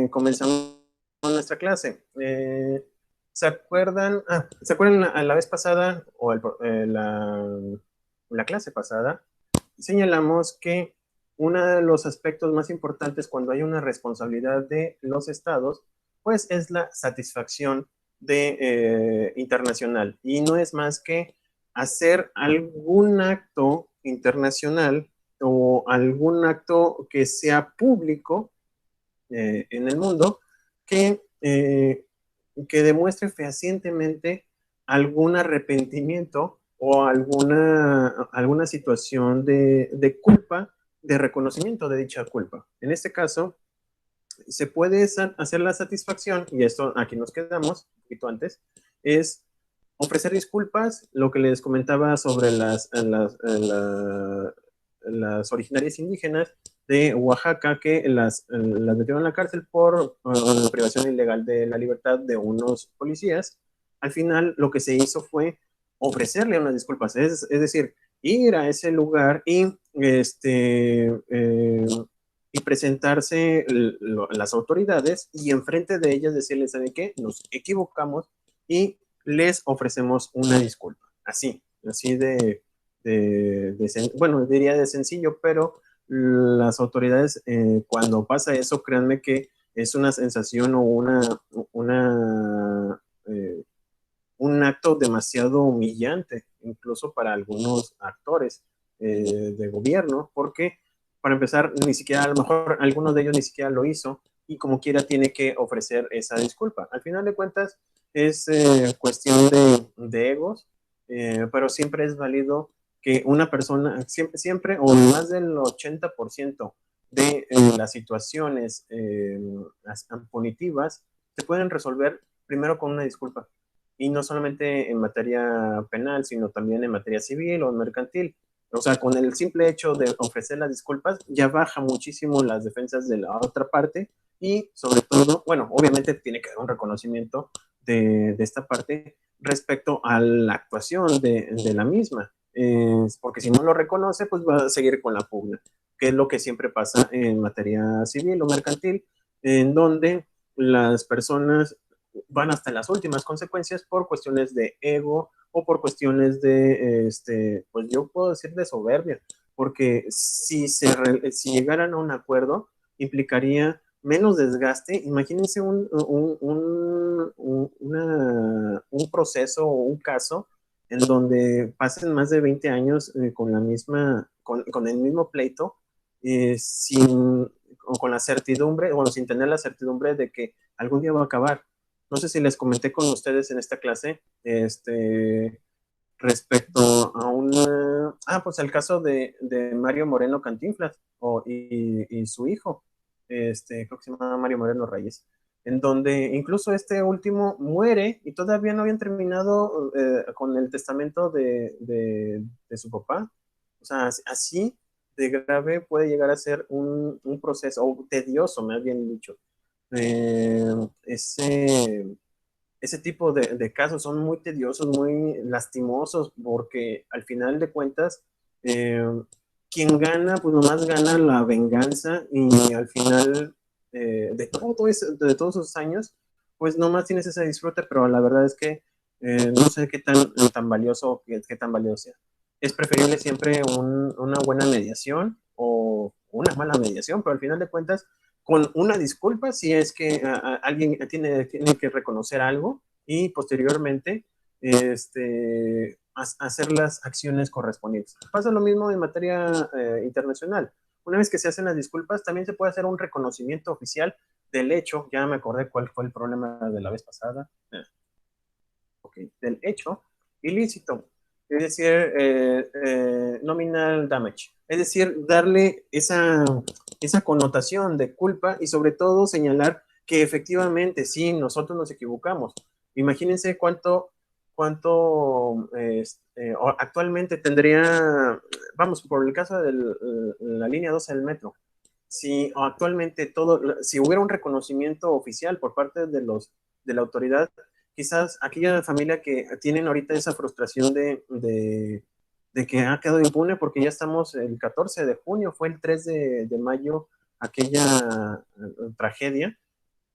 comenzamos nuestra clase. ¿Se acuerdan? ¿Se acuerdan la vez pasada o la clase pasada? Señalamos que uno de los aspectos más importantes cuando hay una responsabilidad de los estados, pues es la satisfacción internacional. Y no es más que hacer algún acto internacional o algún acto que sea público en el mundo que demuestre fehacientemente algún arrepentimiento o alguna situación de culpa, de reconocimiento de dicha culpa. En este caso, se puede hacer la satisfacción, y esto aquí nos quedamos un poquito antes, es ofrecer disculpas, lo que les comentaba sobre las originarias indígenas de Oaxaca que las metieron en la cárcel por privación ilegal de la libertad de unos policías. Al final lo que se hizo fue ofrecerle unas disculpas, es decir, ir a ese lugar y presentarse las autoridades y enfrente de ellas decirles, ¿saben qué? Nos equivocamos y les ofrecemos una disculpa. Así bueno, diría de sencillo, pero las autoridades, cuando pasa eso, créanme que es una sensación o eh, un acto demasiado humillante, incluso para algunos actores de gobierno, porque para empezar, ni siquiera, a lo mejor algunos de ellos ni siquiera lo hizo, y como quiera tiene que ofrecer esa disculpa. Al final de cuentas, es cuestión de egos, pero siempre es válido que una persona, siempre o más del 80% de las situaciones punitivas se pueden resolver primero con una disculpa. Y no solamente en materia penal, sino también en materia civil o mercantil. O sea, con el simple hecho de ofrecer las disculpas, ya baja muchísimo las defensas de la otra parte y sobre todo, bueno, obviamente tiene que haber un reconocimiento de esta parte respecto a la actuación de la misma. Porque si no lo reconoce, pues va a seguir con la pugna, que es lo que siempre pasa en materia civil o mercantil, en donde las personas van hasta las últimas consecuencias por cuestiones de ego o por cuestiones pues yo puedo decir de soberbia, porque si llegaran a un acuerdo implicaría menos desgaste. Imagínense un proceso o un caso en donde pasen más de 20 años con el mismo pleito, con la certidumbre, bueno, sin tener la certidumbre de que algún día va a acabar. No sé si les comenté con ustedes en esta clase, respecto a pues el caso de Mario Moreno Cantinflas y su hijo, creo que se llama Mario Moreno Reyes, en donde incluso este último muere y todavía no habían terminado con el testamento de su papá. O sea, así de grave puede llegar a ser un proceso, o tedioso, más bien dicho. Eh, ese, ese tipo de casos son muy tediosos, muy lastimosos, porque al final de cuentas, eh, quien gana, pues nomás gana la venganza y al final de todos esos años, pues nomás tienes ese disfrute, pero la verdad es que no sé tan valioso, qué tan valioso sea. Es preferible siempre una buena mediación o una mala mediación, pero al final de cuentas, con una disculpa si es que alguien tiene que reconocer algo y posteriormente hacer las acciones correspondientes. Pasa lo mismo en materia internacional. Una vez que se hacen las disculpas, también se puede hacer un reconocimiento oficial del hecho. Ya me acordé cuál fue el problema de la vez pasada. Del hecho ilícito, es decir, nominal damage, es decir, darle esa connotación de culpa y sobre todo señalar que efectivamente sí, nosotros nos equivocamos. Imagínense cuánto actualmente tendría, vamos, por el caso de la línea 12 del metro, si actualmente si hubiera un reconocimiento oficial por parte de la autoridad, quizás aquella familia que tienen ahorita esa frustración de que ha quedado impune porque ya estamos el 14 de junio, fue el 3 de mayo aquella tragedia,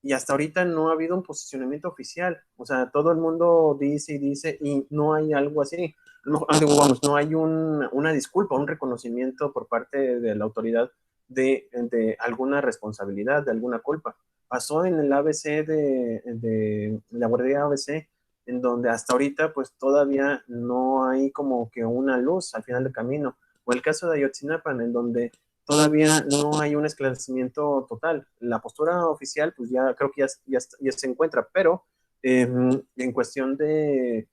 y hasta ahorita no ha habido un posicionamiento oficial. O sea, todo el mundo dice y dice y no hay algo así. No, vamos, no hay una disculpa, un reconocimiento por parte de la autoridad de alguna responsabilidad, de alguna culpa. Pasó en el ABC de la guardería ABC, en donde hasta ahorita pues todavía no hay como que una luz al final del camino. O el caso de Ayotzinapa, en donde todavía no hay un esclarecimiento total. La postura oficial, pues ya creo que ya se encuentra, pero en cuestión de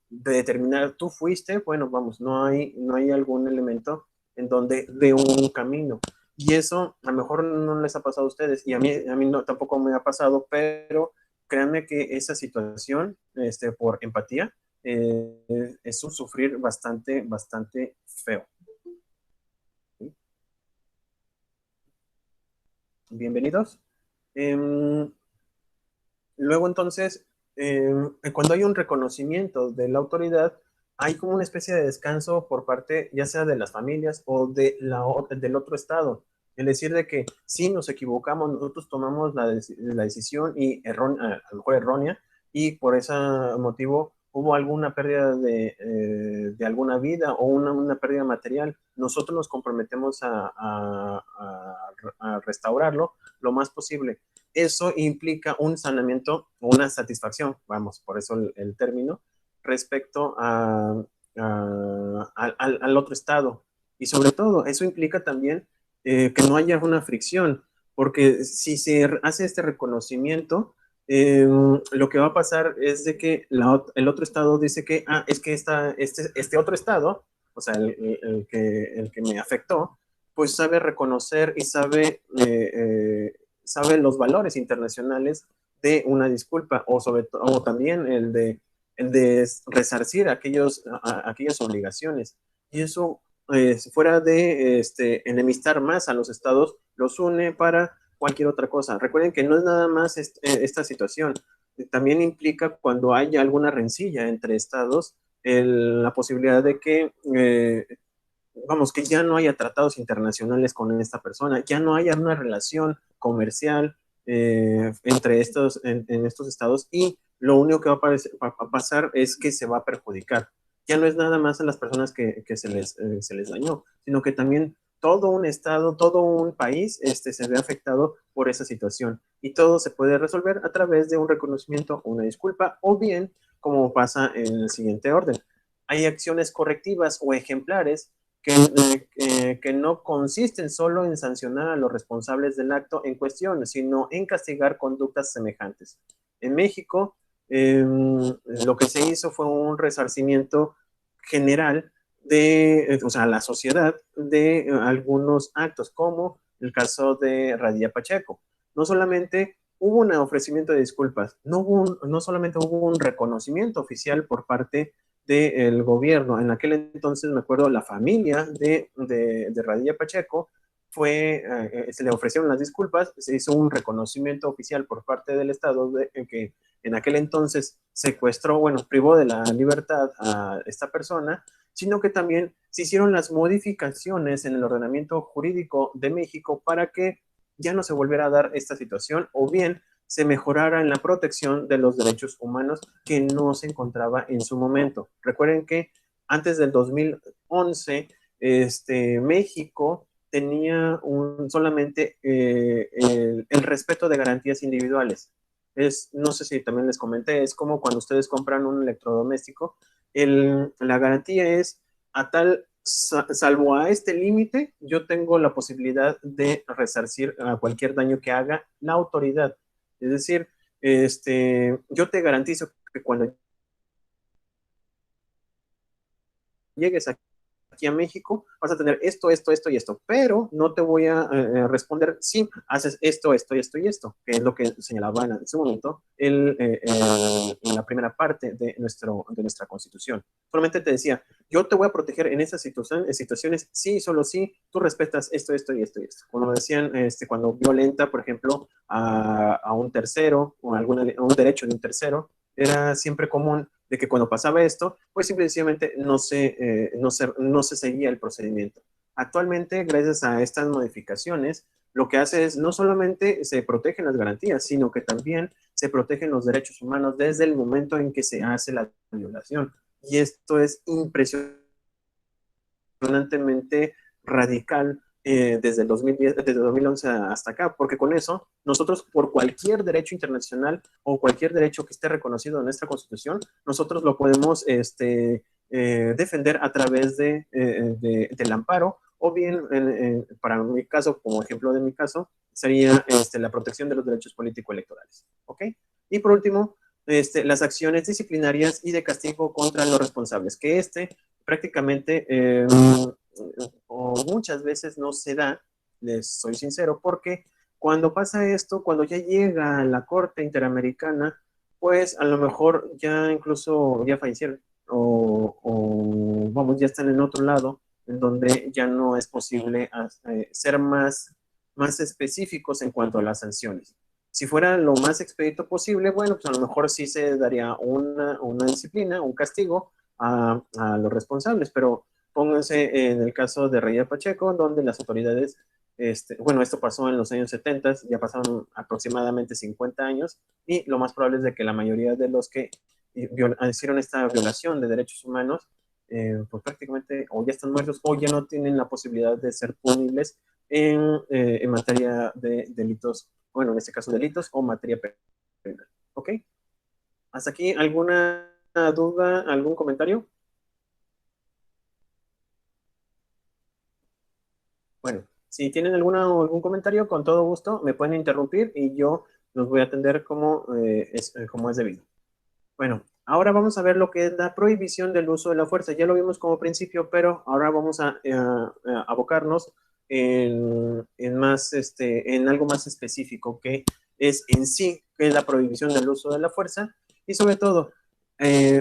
determinar, tú fuiste, bueno, vamos, no hay algún elemento en donde de un camino. Y eso a lo mejor no les ha pasado a ustedes, y a mí no, tampoco me ha pasado, pero créanme que esa situación, por empatía, es un sufrir bastante, bastante feo. Bienvenidos. Eh, Luego entonces, cuando hay un reconocimiento de la autoridad, hay como una especie de descanso por parte ya sea de las familias o del otro estado. Es decir, de que si nos equivocamos, nosotros tomamos la decisión y a lo mejor errónea, y por ese motivo hubo alguna pérdida de alguna vida o una pérdida material. Nosotros nos comprometemos a restaurarlo lo más posible. Eso implica un sanamiento o una satisfacción, vamos, por eso el término, respecto al otro estado. Y sobre todo, eso implica también que no haya una fricción, porque si se hace este reconocimiento, lo que va a pasar es de que el otro estado dice que, es que este otro estado, o sea, el que me afectó, pues sabe reconocer y sabe los valores internacionales de una disculpa, o también el de resarcir aquellas obligaciones. Y eso, fuera de enemistar más a los estados, los une para cualquier otra cosa. Recuerden que no es nada más esta situación, también implica cuando hay alguna rencilla entre estados, la posibilidad de que vamos, que ya no haya tratados internacionales con esta persona, ya no haya una relación comercial entre en estos estados, y lo único que va a pasar es que se va a perjudicar. Ya no es nada más a las personas que se les dañó, sino que también todo un estado, todo un país se ve afectado por esa situación, y todo se puede resolver a través de un reconocimiento, una disculpa, o bien, como pasa en el siguiente orden, hay acciones correctivas o ejemplares que no consisten solo en sancionar a los responsables del acto en cuestión, sino en castigar conductas semejantes. En México, lo que se hizo fue un resarcimiento general o sea, la sociedad de algunos actos, como el caso de Radilla Pacheco. No solamente hubo un ofrecimiento de disculpas, no solamente hubo un reconocimiento oficial por parte del gobierno. En aquel entonces, me acuerdo, la familia de Radilla Pacheco se le ofrecieron las disculpas, se hizo un reconocimiento oficial por parte del Estado que en aquel entonces secuestró, bueno, privó de la libertad a esta persona, sino que también se hicieron las modificaciones en el ordenamiento jurídico de México para que ya no se volviera a dar esta situación, o bien se mejorara en la protección de los derechos humanos que no se encontraba en su momento. Recuerden que antes del 2011, México tenía solamente el respeto de garantías individuales. No sé si también les comenté, es como cuando ustedes compran un electrodoméstico, la garantía es salvo a este límite, yo tengo la posibilidad de resarcir a cualquier daño que haga la autoridad. Es decir, yo te garantizo que cuando llegues aquí a México, vas a tener esto y esto, pero no te voy a responder si haces esto, que es lo que señalaba en ese momento en la primera parte de nuestra Constitución. Solamente te decía, yo te voy a proteger en esas situaciones, sí, solo sí, tú respetas esto y esto. Como decían, cuando violenta, por ejemplo, a un tercero o a un derecho de un tercero, era siempre común de que cuando pasaba esto, pues simplemente no se seguía el procedimiento. Actualmente, gracias a estas modificaciones, lo que hace es no solamente se protegen las garantías, sino que también se protegen los derechos humanos desde el momento en que se hace la violación. Y esto es impresionantemente radical desde el 2010, desde el 2011 hasta acá, porque con eso nosotros por cualquier derecho internacional o cualquier derecho que esté reconocido en nuestra Constitución, nosotros lo podemos defender a través del amparo o bien, para mi caso, como ejemplo de mi caso, sería la protección de los derechos político-electorales. ¿Ok? Y por último, las acciones disciplinarias y de castigo contra los responsables, que prácticamente o muchas veces no se da, les soy sincero, porque cuando pasa esto, cuando ya llega a la Corte Interamericana, pues a lo mejor ya incluso ya fallecieron o vamos, ya están en otro lado, en donde ya no es posible ser más específicos en cuanto a las sanciones. Si fuera lo más expedito posible, bueno, pues a lo mejor sí se daría una disciplina, un castigo a los responsables, pero pónganse en el caso de Reyes Pacheco, donde las autoridades, bueno, esto pasó en los años 70, ya pasaron aproximadamente 50 años, y lo más probable es de que la mayoría de los que hicieron esta violación de derechos humanos, pues prácticamente o ya están muertos o ya no tienen la posibilidad de ser punibles en materia de delitos, bueno, en este caso delitos o materia penal. ¿Ok? ¿Hasta aquí alguna duda, algún comentario? Bueno, si tienen algún comentario, con todo gusto me pueden interrumpir y yo los voy a atender como es debido. Bueno, ahora vamos a ver lo que es la prohibición del uso de la fuerza. Ya lo vimos como principio, pero ahora vamos a abocarnos en algo más específico, que es en sí, que es la prohibición del uso de la fuerza y sobre todo,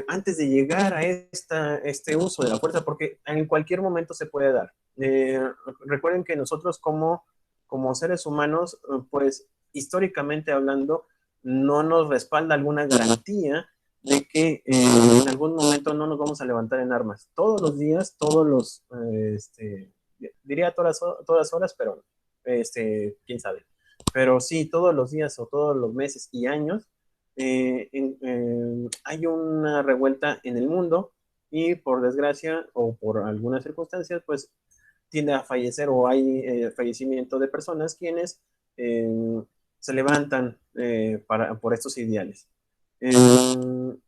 antes de llegar a este uso de la fuerza, porque en cualquier momento se puede dar. Eh, Recuerden que nosotros como seres humanos, pues históricamente hablando, no nos respalda alguna garantía de que en algún momento no nos vamos a levantar en armas. Todos los días, diría todas horas, pero quién sabe. Pero sí, todos los días o todos los meses y años hay una revuelta en el mundo y por desgracia o por algunas circunstancias, pues tiende a fallecer o hay fallecimiento de personas quienes eh, se levantan por estos ideales. En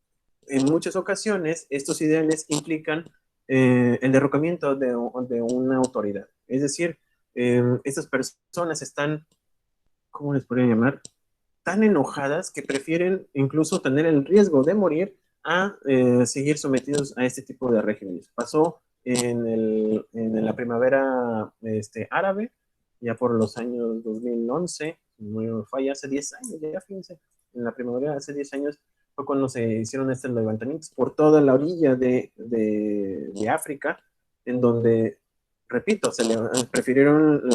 muchas ocasiones, estos ideales implican el derrocamiento de una autoridad. Es decir, estas personas están, ¿cómo les podría llamar? Tan enojadas que prefieren incluso tener el riesgo de morir a seguir sometidos a este tipo de regímenes. Pasó en la primavera árabe, ya por los años 2011, no me falla, hace 10 años, ya fíjense, en la primavera hace 10 años fue cuando se hicieron estos levantamientos por toda la orilla de África, en donde, repito, prefirieron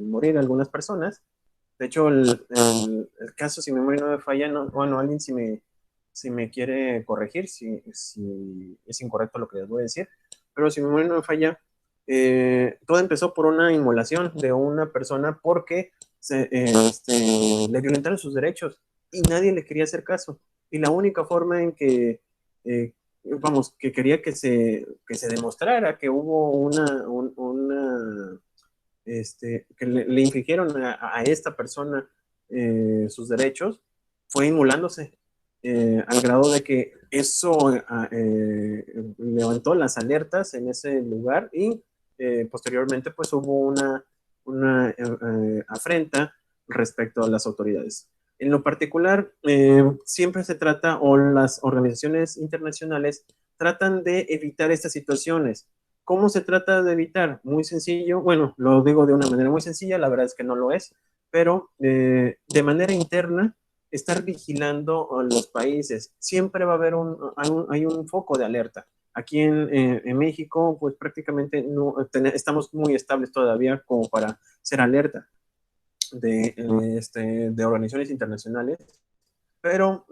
morir algunas personas. De hecho, el caso, si mi memoria no me falla, no, bueno, alguien si me quiere corregir, si es incorrecto lo que les voy a decir, pero si mi memoria no me falla, todo empezó por una inmolación de una persona porque le violentaron sus derechos y nadie le quería hacer caso. Y la única forma en que, vamos, que quería que se demostrara que hubo que le infligieron a esta persona sus derechos, fue inmulándose, al grado de que eso levantó las alertas en ese lugar y posteriormente pues hubo una afrenta respecto a las autoridades. En lo particular, siempre se trata, o las organizaciones internacionales tratan de evitar estas situaciones. ¿Cómo se trata de evitar? Muy sencillo, bueno, lo digo de una manera muy sencilla, la verdad es que no lo es, pero de manera interna, estar vigilando a los países. Siempre va a haber hay un foco de alerta. Aquí en México, pues prácticamente no estamos muy estables todavía como para ser alerta de organizaciones internacionales, pero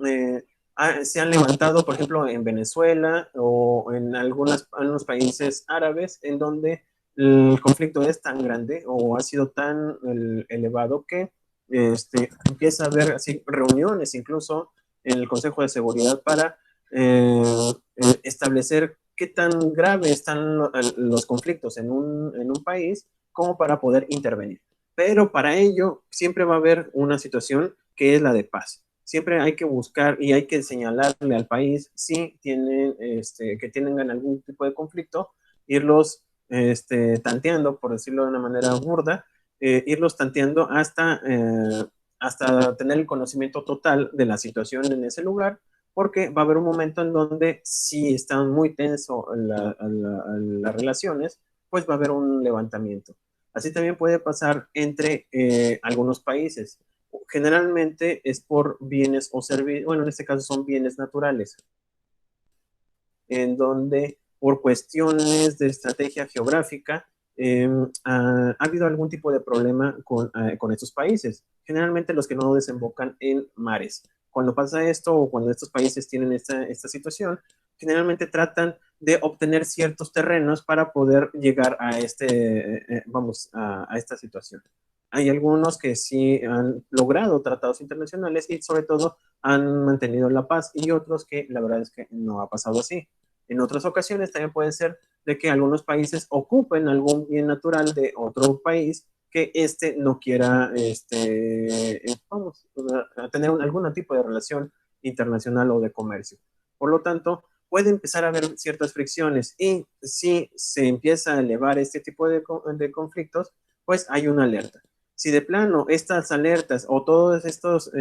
se han levantado, por ejemplo, en Venezuela o en algunos países árabes, en donde el conflicto es tan grande o ha sido tan elevado que empieza a haber así, reuniones incluso en el Consejo de Seguridad para establecer qué tan graves están los conflictos en un país como para poder intervenir. Pero para ello siempre va a haber una situación que es la de paz. Siempre hay que buscar y hay que señalarle al país si tienen, que tienen algún tipo de conflicto, irlos tanteando, por decirlo de una manera burda, irlos tanteando hasta tener el conocimiento total de la situación en ese lugar, porque va a haber un momento en donde si están muy tenso las relaciones, pues va a haber un levantamiento. Así también puede pasar entre algunos países. Generalmente es por bienes o servicios, bueno, en este caso son bienes naturales, en donde por cuestiones de estrategia geográfica ha habido algún tipo de problema con estos países, generalmente los que no desembocan en mares. Cuando pasa esto o cuando estos países tienen esta situación, generalmente tratan de obtener ciertos terrenos para poder llegar a a esta situación. Hay algunos que sí han logrado tratados internacionales y sobre todo han mantenido la paz y otros que la verdad es que no ha pasado así. En otras ocasiones también puede ser de que algunos países ocupen algún bien natural de otro país que no quiera a tener algún tipo de relación internacional o de comercio. Por lo tanto, puede empezar a haber ciertas fricciones y si se empieza a elevar este tipo de conflictos, pues hay una alerta. Si de plano estas alertas o todos estos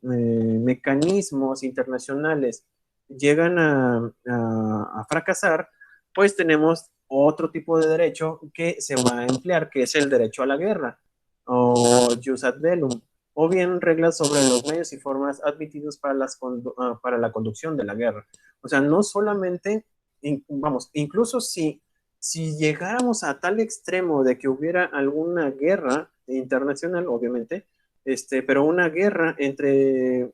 mecanismos internacionales llegan a fracasar, pues tenemos otro tipo de derecho que se va a emplear, que es el derecho a la guerra, o jus ad bellum, o bien reglas sobre los medios y formas admitidos para la conducción de la guerra. O sea, no solamente, vamos, incluso si llegáramos a tal extremo de que hubiera alguna guerra internacional, obviamente, pero una guerra entre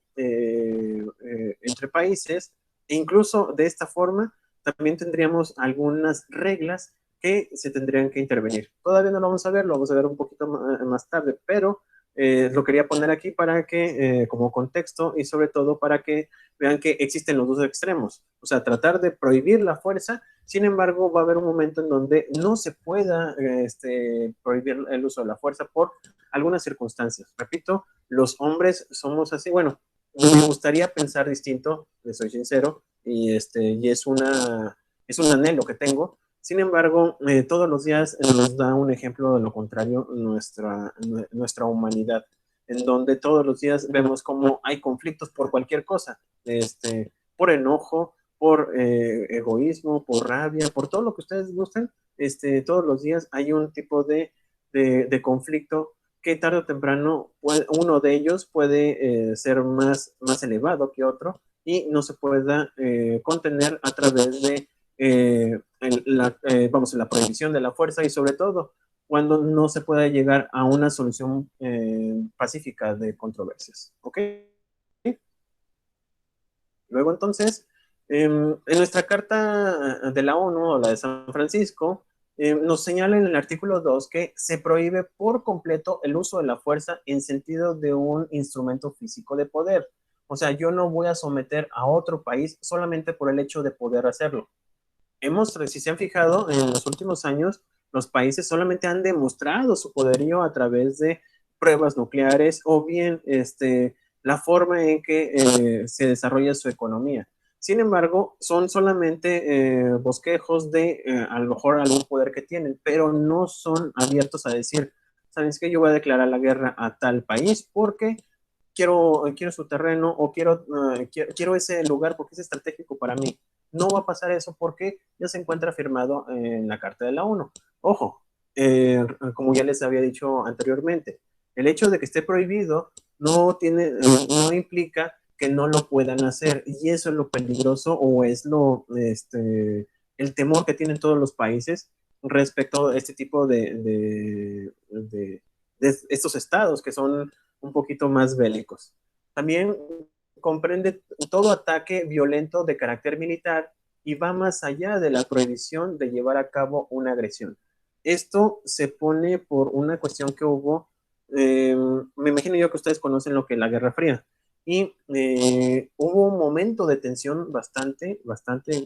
países, e incluso de esta forma, también tendríamos algunas reglas que se tendrían que intervenir. Todavía no lo vamos a ver, lo vamos a ver un poquito más tarde, pero lo quería poner aquí para que, como contexto y sobre todo para que vean que existen los dos extremos. O sea, tratar de prohibir la fuerza, sin embargo, va a haber un momento en donde no se pueda prohibir el uso de la fuerza por algunas circunstancias. Repito, los hombres somos así, bueno, me gustaría pensar distinto, les soy sincero, y es un anhelo que tengo. Sin embargo, todos los días nos da un ejemplo de lo contrario nuestra humanidad, en donde todos los días vemos cómo hay conflictos por cualquier cosa, por enojo, por egoísmo, por rabia, por todo lo que ustedes gusten, todos los días hay un tipo de conflicto que tarde o temprano uno de ellos puede ser más elevado que otro y no se pueda contener a través de la prohibición de la fuerza y sobre todo cuando no se pueda llegar a una solución pacífica de controversias. ¿Ok? Luego entonces, en nuestra carta de la ONU o la de San Francisco, nos señala en el artículo 2 que se prohíbe por completo el uso de la fuerza en sentido de un instrumento físico de poder. O sea, yo no voy a someter a otro país solamente por el hecho de poder hacerlo. Si se han fijado, en los últimos años, los países solamente han demostrado su poderío a través de pruebas nucleares o bien la forma en que se desarrolla su economía. Sin embargo, son solamente bosquejos de a lo mejor algún poder que tienen, pero no son abiertos a decir, ¿sabes qué? Yo voy a declarar la guerra a tal país porque quiero su terreno o quiero ese lugar porque es estratégico para mí. No va a pasar eso porque ya se encuentra firmado en la Carta de la ONU. Ojo, como ya les había dicho anteriormente, el hecho de que esté prohibido no implica que no lo puedan hacer y eso es lo peligroso o es el temor que tienen todos los países respecto a este tipo de estos estados que son un poquito más bélicos. También comprende todo ataque violento de carácter militar y va más allá de la prohibición de llevar a cabo una agresión. esto se pone por una cuestión que hubo, me imagino yo que ustedes conocen lo que es la Guerra Fría, y hubo un momento de tensión bastante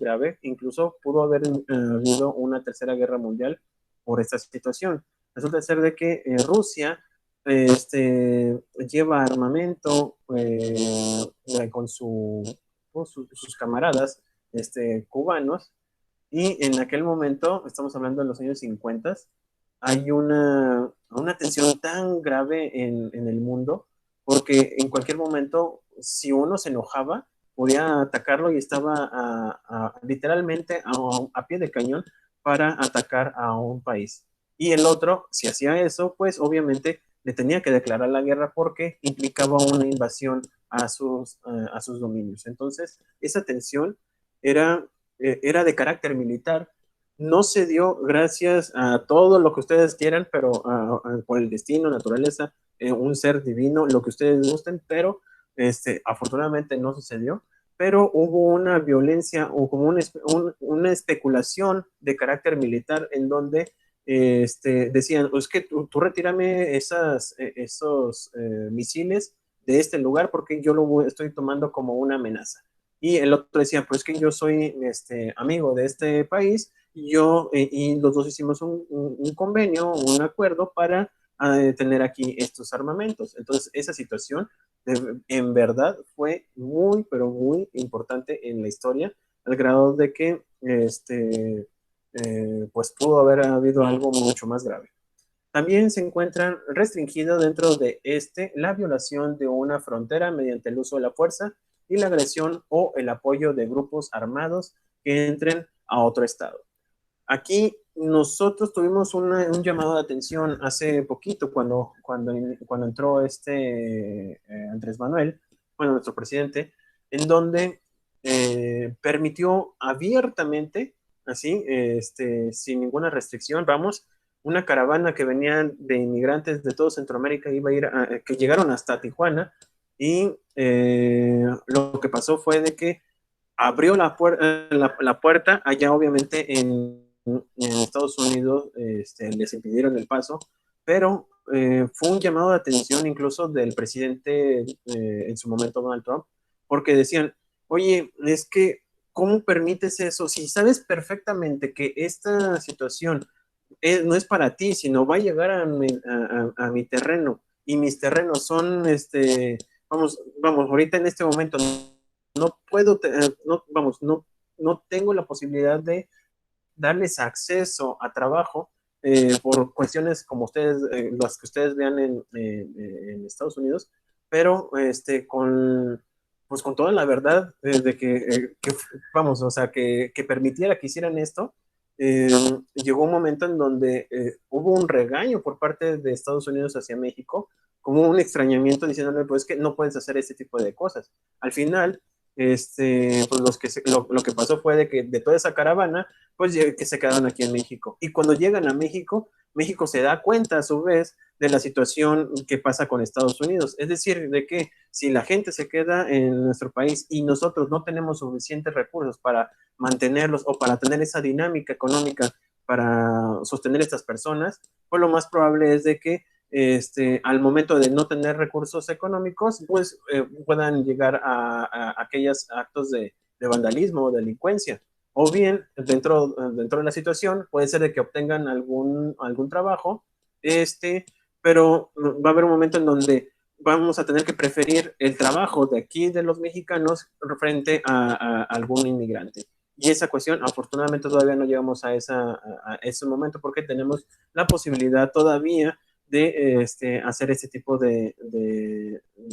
grave, incluso pudo haber habido una tercera guerra mundial por esta situación. Resulta ser de que Rusia lleva armamento con sus camaradas cubanos, y en aquel momento, estamos hablando de los años 50, hay una tensión tan grave en el mundo, porque en cualquier momento, si uno se enojaba, podía atacarlo y estaba literalmente a pie de cañón para atacar a un país. Y el otro, si hacía eso, pues obviamente le tenía que declarar la guerra porque implicaba una invasión a sus dominios. Entonces, esa tensión era, era de carácter militar. No se dio gracias a todo lo que ustedes quieran, pero por el destino, naturaleza, un ser divino, lo que ustedes gusten, pero afortunadamente no sucedió. Pero hubo una violencia o como una especulación de carácter militar en donde decían, es que tú retírame esos misiles de este lugar porque yo lo estoy tomando como una amenaza. Y el otro decía, pues que yo soy amigo de este país y los dos hicimos un convenio, un acuerdo para tener aquí estos armamentos. Entonces, esa situación en verdad fue muy, pero muy importante en la historia, al grado de que pues pudo haber habido algo mucho más grave. También se encuentra restringido dentro de la violación de una frontera mediante el uso de la fuerza y la agresión o el apoyo de grupos armados que entren a otro estado. Aquí nosotros tuvimos un llamado de atención hace poquito cuando entró Andrés Manuel, bueno, nuestro presidente, en donde permitió abiertamente, así, sin ninguna restricción, vamos, una caravana que venía de inmigrantes de todo Centroamérica iba a ir que llegaron hasta Tijuana, y lo que pasó fue de que abrió la puerta, allá obviamente en Estados Unidos les impidieron el paso, pero fue un llamado de atención incluso del presidente en su momento Donald Trump, porque decían, oye, es que, ¿cómo permites eso? Si sabes perfectamente que esta situación no es para ti, sino va a llegar a mi terreno, y mis terrenos son, vamos, ahorita en este momento no puedo, no, vamos, no tengo la posibilidad de darles acceso a trabajo por cuestiones como las que ustedes vean en Estados Unidos, pero pues con toda la verdad de que, vamos, o sea, que permitiera que hicieran esto, eh, llegó un momento en donde hubo un regaño por parte de Estados Unidos hacia México, como un extrañamiento diciéndole, pues que no puedes hacer este tipo de cosas. Al final, pues lo que pasó fue de que de toda esa caravana, pues que se quedaron aquí en México. Y cuando llegan a México, México se da cuenta a su vez de la situación que pasa con Estados Unidos. Es decir, de que si la gente se queda en nuestro país y nosotros no tenemos suficientes recursos para mantenerlos o para tener esa dinámica económica para sostener estas personas, pues lo más probable es de que al momento de no tener recursos económicos, pues puedan llegar a aquellos actos de vandalismo o delincuencia. O bien, dentro de la situación, puede ser de que obtengan algún trabajo, pero va a haber un momento en donde vamos a tener que preferir el trabajo de aquí de los mexicanos frente a algún inmigrante. Y esa cuestión, afortunadamente, todavía no llegamos a ese momento porque tenemos la posibilidad todavía de hacer este tipo de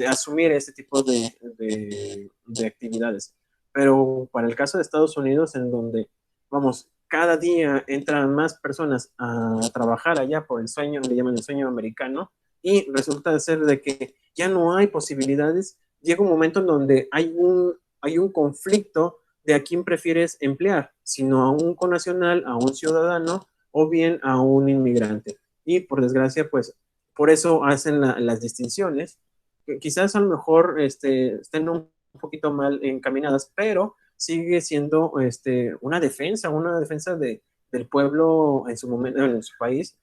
asumir este tipo de actividades. Pero para el caso de Estados Unidos, en donde, vamos, cada día entran más personas a trabajar allá por el sueño, le llaman el sueño americano, y resulta ser de que ya no hay posibilidades, llega un momento en donde hay un conflicto de a quién prefieres emplear, sino a un connacional, a un ciudadano o bien a un inmigrante. Y por desgracia, pues por eso hacen las distinciones, que quizás a lo mejor estén un poquito mal encaminadas, pero sigue siendo una defensa del pueblo en su momento, en su país,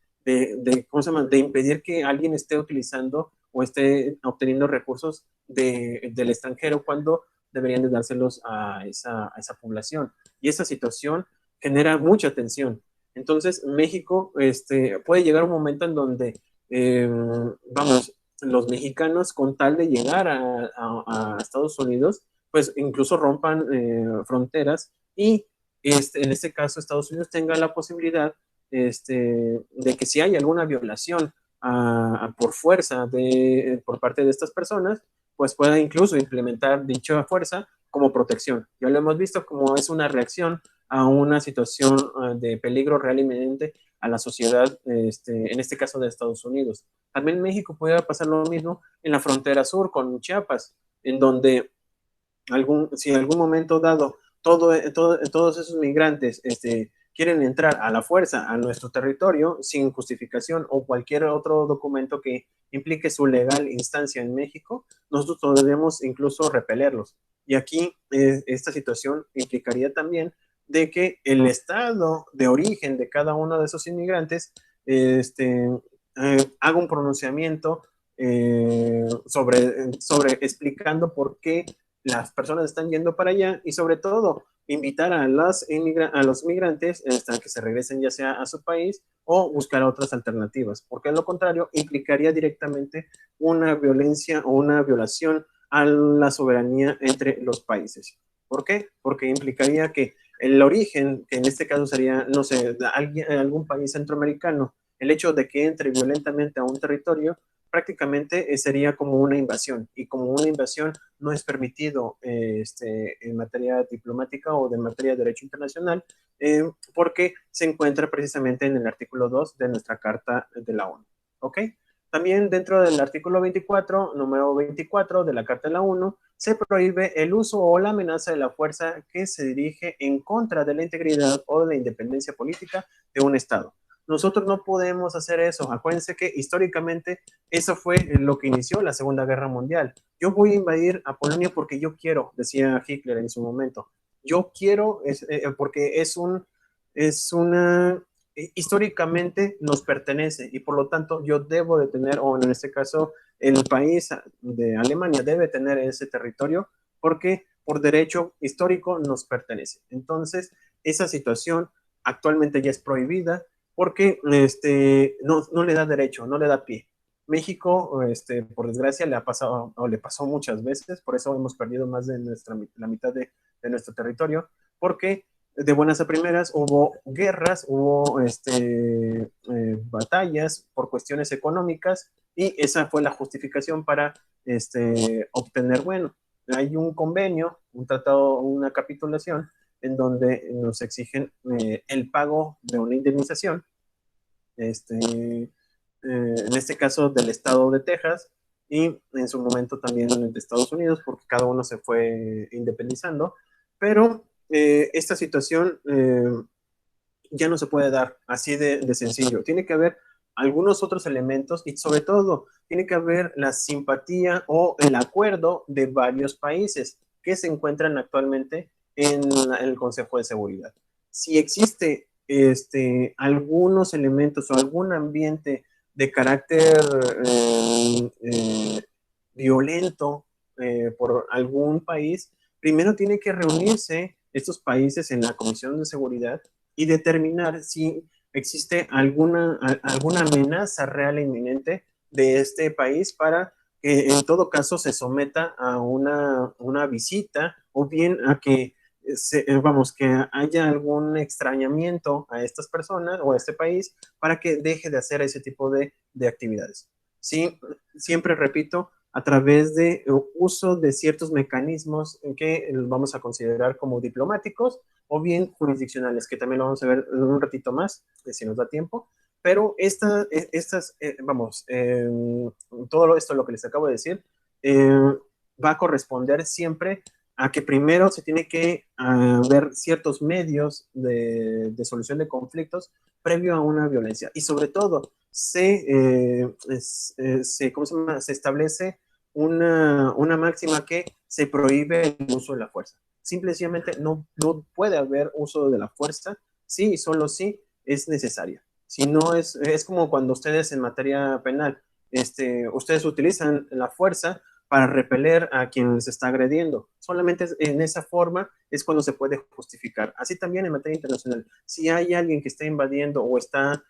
¿cómo se llama? De impedir que alguien esté utilizando o esté obteniendo recursos del extranjero cuando deberían de dárselos a esa población. Y esa situación genera mucha tensión. Entonces, México puede llegar un momento en donde, vamos, los mexicanos con tal de llegar a Estados Unidos, pues incluso rompan fronteras y en este caso Estados Unidos tenga la posibilidad de que si hay alguna violación por fuerza por parte de estas personas, pues pueda incluso implementar dicha fuerza como protección. Ya lo hemos visto como es una reacción a una situación de peligro real inminente a la sociedad, en este caso de Estados Unidos. También en México puede pasar lo mismo en la frontera sur con Chiapas, en donde si en algún momento dado todos esos migrantes quieren entrar a la fuerza a nuestro territorio sin justificación o cualquier otro documento que implique su legal instancia en México, nosotros debemos incluso repelerlos. Y aquí esta situación implicaría también de que el estado de origen de cada uno de esos inmigrantes haga un pronunciamiento sobre explicando por qué las personas están yendo para allá y sobre todo invitar a los migrantes hasta que se regresen ya sea a su país o buscar otras alternativas, porque de lo contrario implicaría directamente una violencia o una violación a la soberanía entre los países. ¿Por qué? Porque implicaría que el origen, que en este caso sería, no sé, algún país centroamericano, el hecho de que entre violentamente a un territorio, prácticamente sería como una invasión, y como una invasión no es permitido en materia diplomática o de materia de derecho internacional, porque se encuentra precisamente en el artículo 2 de nuestra Carta de la ONU. ¿Ok? También dentro del artículo 24, número 24 de la Carta de la ONU, se prohíbe el uso o la amenaza de la fuerza que se dirige en contra de la integridad o de la independencia política de un Estado. Nosotros no podemos hacer eso. Acuérdense que históricamente eso fue lo que inició la Segunda Guerra Mundial. Yo voy a invadir a Polonia porque yo quiero, decía Hitler en su momento. Yo quiero, porque es una, históricamente nos pertenece y por lo tanto yo debo de tener, o en este caso el país de Alemania debe tener ese territorio porque por derecho histórico nos pertenece. Entonces, esa situación actualmente ya es prohibida porque no le da derecho, no le da pie. México, por desgracia, le ha pasado o le pasó muchas veces, por eso hemos perdido más de la mitad de nuestro territorio, porque de buenas a primeras hubo guerras, hubo batallas por cuestiones económicas y esa fue la justificación para obtener, bueno, hay un convenio, un tratado, una capitulación en donde nos exigen el pago de una indemnización, en este caso del estado de Texas y en su momento también de Estados Unidos, porque cada uno se fue independizando, pero esta situación ya no se puede dar así de sencillo. Tiene que haber algunos otros elementos y sobre todo tiene que haber la simpatía o el acuerdo de varios países que se encuentran actualmente en el Consejo de Seguridad. Si existe algunos elementos o algún ambiente de carácter violento por algún país, primero tiene que reunirse estos países en la Comisión de Seguridad y determinar si existe alguna amenaza real e inminente de este país para que en todo caso se someta a una visita o bien a que vamos, que haya algún extrañamiento a estas personas o a este país para que deje de hacer ese tipo de actividades. Sí, siempre repito, a través de uso de ciertos mecanismos que vamos a considerar como diplomáticos o bien jurisdiccionales, que también lo vamos a ver en un ratito más, si nos da tiempo. Pero todo esto, lo que les acabo de decir, va a corresponder siempre a que primero se tiene que ver ciertos medios solución de conflictos previo a una violencia. Y sobre todo, ¿cómo se llama? Se establece una máxima que se prohíbe el uso de la fuerza. Simplemente no puede haber uso de la fuerza sí y solo sí es necesaria. Si no es como cuando ustedes en materia penal, ustedes utilizan la fuerza para repeler a quien les está agrediendo. Solamente en esa forma es cuando se puede justificar. Así también en materia internacional. Si hay alguien que está invadiendo o está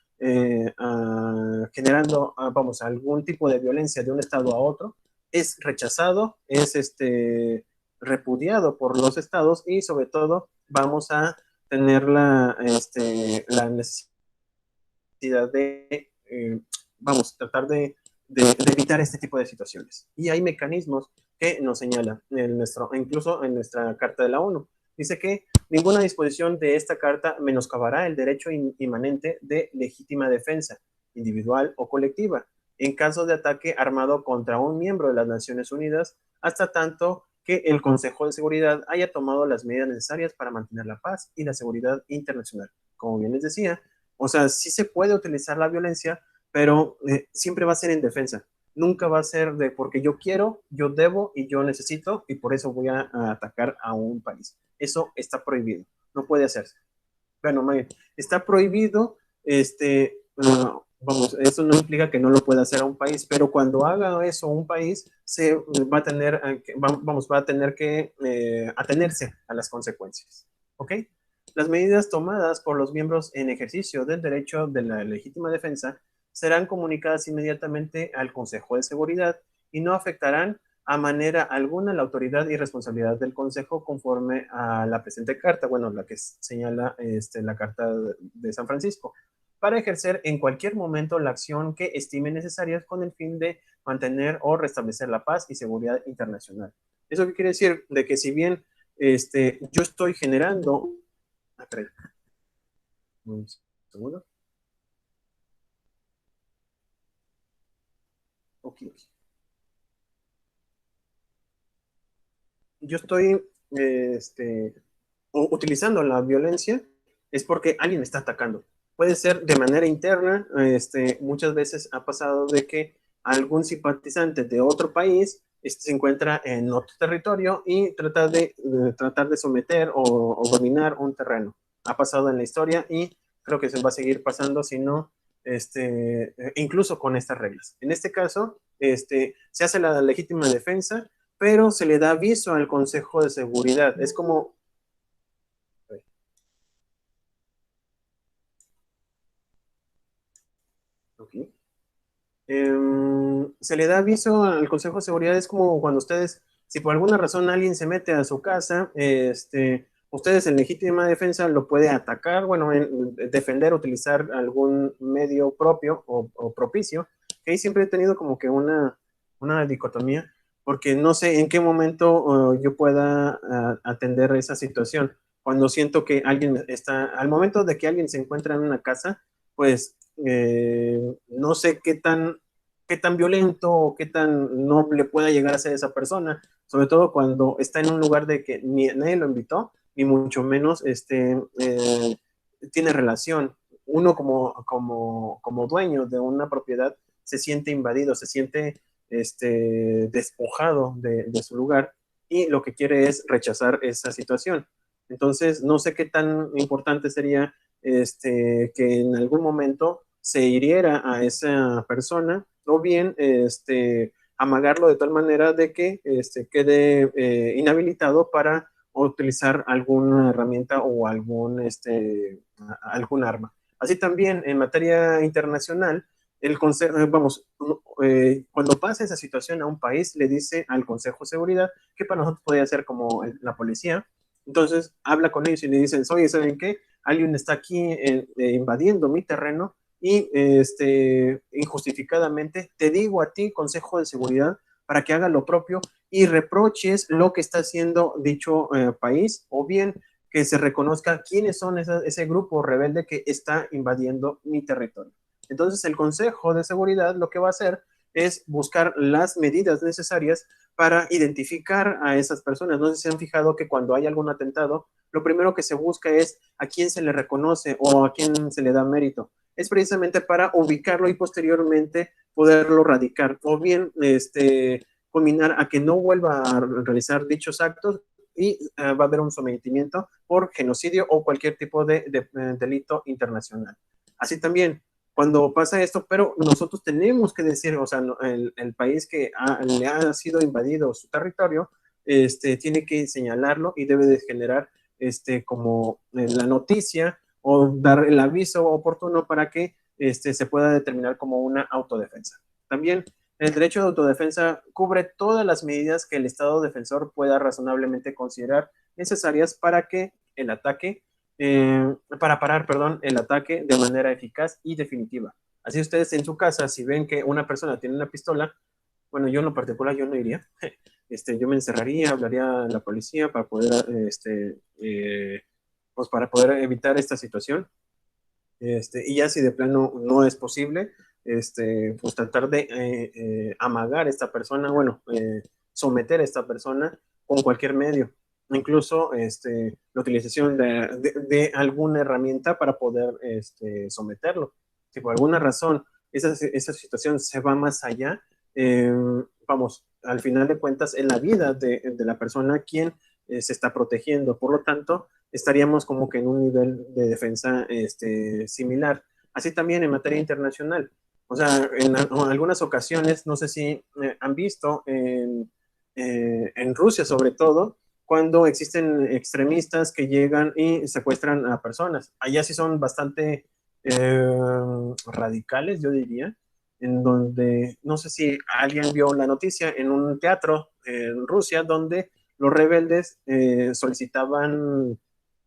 generando, vamos, algún tipo de violencia de un estado a otro, es rechazado, es repudiado por los estados y sobre todo vamos a tener la necesidad vamos, tratar de evitar este tipo de situaciones. Y hay mecanismos que nos señala incluso en nuestra Carta de la ONU. Dice que ninguna disposición de esta carta menoscabará el derecho inmanente de legítima defensa, individual o colectiva, en caso de ataque armado contra un miembro de las Naciones Unidas, hasta tanto que el Consejo de Seguridad haya tomado las medidas necesarias para mantener la paz y la seguridad internacional. Como bien les decía, o sea, sí se puede utilizar la violencia, pero siempre va a ser en defensa. Nunca va a ser de porque yo quiero, yo debo y yo necesito y por eso voy a atacar a un país. Eso está prohibido, no puede hacerse. Bueno, está prohibido, vamos, eso no implica que no lo pueda hacer a un país, pero cuando haga eso un país, se va a tener, vamos, va a tener que atenerse a las consecuencias. ¿Ok? Las medidas tomadas por los miembros en ejercicio del derecho de la legítima defensa serán comunicadas inmediatamente al Consejo de Seguridad y no afectarán a manera alguna la autoridad y responsabilidad del Consejo conforme a la presente carta, bueno, la que señala la Carta de San Francisco, para ejercer en cualquier momento la acción que estime necesaria con el fin de mantener o restablecer la paz y seguridad internacional. ¿Eso qué quiere decir? De que si bien yo estoy generando... un segundo. Ok. Yo estoy utilizando la violencia es porque alguien me está atacando. Puede ser de manera interna, muchas veces ha pasado de que algún simpatizante de otro país se encuentra en otro territorio y tratar de someter o dominar un terreno. Ha pasado en la historia y creo que se va a seguir pasando si no, incluso con estas reglas. En este caso, se hace la legítima defensa, pero se le da aviso al Consejo de Seguridad. Es como... Okay. Se le da aviso al Consejo de Seguridad, es como cuando ustedes, si por alguna razón alguien se mete a su casa, ustedes en legítima defensa lo puede atacar, bueno, defender, utilizar algún medio propio o propicio, que ahí siempre he tenido como que una dicotomía, porque no sé en qué momento yo pueda atender esa situación. Cuando siento que alguien está, al momento de que alguien se encuentra en una casa, pues no sé qué tan violento o qué tan noble pueda llegar a ser esa persona, sobre todo cuando está en un lugar de que ni nadie lo invitó, ni mucho menos tiene relación. Uno como dueño de una propiedad se siente invadido, se siente despojado de su lugar y lo que quiere es rechazar esa situación. Entonces, no sé qué tan importante sería que en algún momento se hiriera a esa persona o bien amagarlo de tal manera de que quede inhabilitado para utilizar alguna herramienta o algún arma. Así también en materia internacional, el Consejo, vamos, cuando pasa esa situación a un país, le dice al Consejo de Seguridad que para nosotros podría ser como la policía. Entonces habla con ellos y le dicen, oye, ¿saben qué? Alguien está aquí invadiendo mi terreno y injustificadamente te digo a ti, Consejo de Seguridad, para que haga lo propio y reproches lo que está haciendo dicho país o bien que se reconozca quiénes son ese grupo rebelde que está invadiendo mi territorio. Entonces el Consejo de Seguridad lo que va a hacer es buscar las medidas necesarias para identificar a esas personas. No sé si se han fijado que cuando hay algún atentado, lo primero que se busca es a quién se le reconoce o a quién se le da mérito. Es precisamente para ubicarlo y posteriormente poderlo radicar o bien culminar a que no vuelva a realizar dichos actos y va a haber un sometimiento por genocidio o cualquier tipo de delito internacional. Así también, cuando pasa esto, pero nosotros tenemos que decir, o sea, el país que le ha sido invadido su territorio, tiene que señalarlo y debe de generar como la noticia o dar el aviso oportuno para que se pueda determinar como una autodefensa. También el derecho de autodefensa cubre todas las medidas que el Estado defensor pueda razonablemente considerar necesarias para que el ataque, para parar, perdón, el ataque de manera eficaz y definitiva. Así ustedes en su casa, si ven que una persona tiene una pistola, bueno, yo en lo particular yo no iría. Yo me encerraría, hablaría a la policía para poder, pues para poder evitar esta situación. Y ya si de plano no es posible, pues tratar de amagar a esta persona, bueno, someter a esta persona con cualquier medio, incluso la utilización de alguna herramienta para poder someterlo. Si por alguna razón esa situación se va más allá, eh, vamos, al final de cuentas, en la vida de la persona quien se está protegiendo. Por lo tanto, estaríamos como que en un nivel de defensa similar. Así también en materia internacional. O sea, en algunas ocasiones, no sé si han visto en Rusia sobre todo, cuando existen extremistas que llegan y secuestran a personas. Allá sí son bastante radicales, yo diría, en donde, no sé si alguien vio la noticia en un teatro en Rusia, donde los rebeldes solicitaban,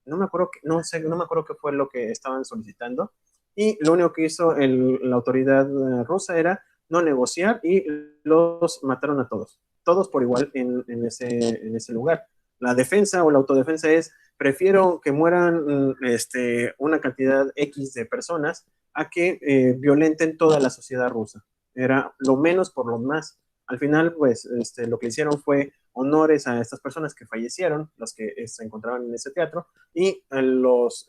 no me acuerdo, no sé, no me acuerdo qué fue lo que estaban solicitando, y lo único que hizo la autoridad rusa era no negociar y los mataron a todos, todos por igual en ese lugar. La defensa o la autodefensa es, prefiero que mueran una cantidad X de personas a que violenten toda la sociedad rusa. Era lo menos por lo más. Al final, pues, lo que hicieron fue honores a estas personas que fallecieron, los que se encontraban en ese teatro, y los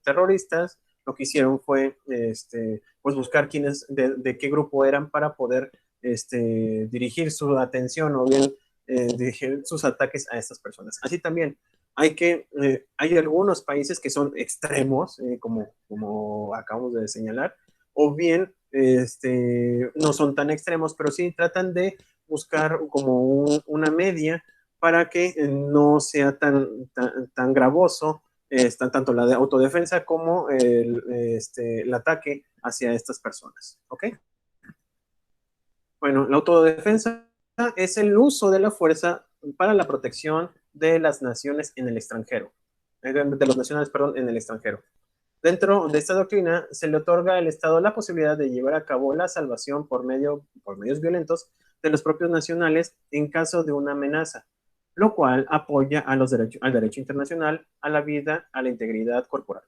terroristas lo que hicieron fue pues buscar quiénes, de qué grupo eran para poder dirigir su atención o bien dirigir sus ataques a estas personas. Así también hay algunos países que son extremos, como acabamos de señalar, o bien no son tan extremos, pero sí tratan de buscar como una media para que no sea tan gravoso tanto la de autodefensa como el ataque hacia estas personas. ¿Ok? Bueno, la autodefensa es el uso de la fuerza para la protección de las naciones en el extranjero, de los nacionales, perdón, en el extranjero. Dentro de esta doctrina se le otorga al Estado la posibilidad de llevar a cabo la salvación por medios violentos de los propios nacionales en caso de una amenaza, lo cual apoya al derecho internacional, a la vida, a la integridad corporal.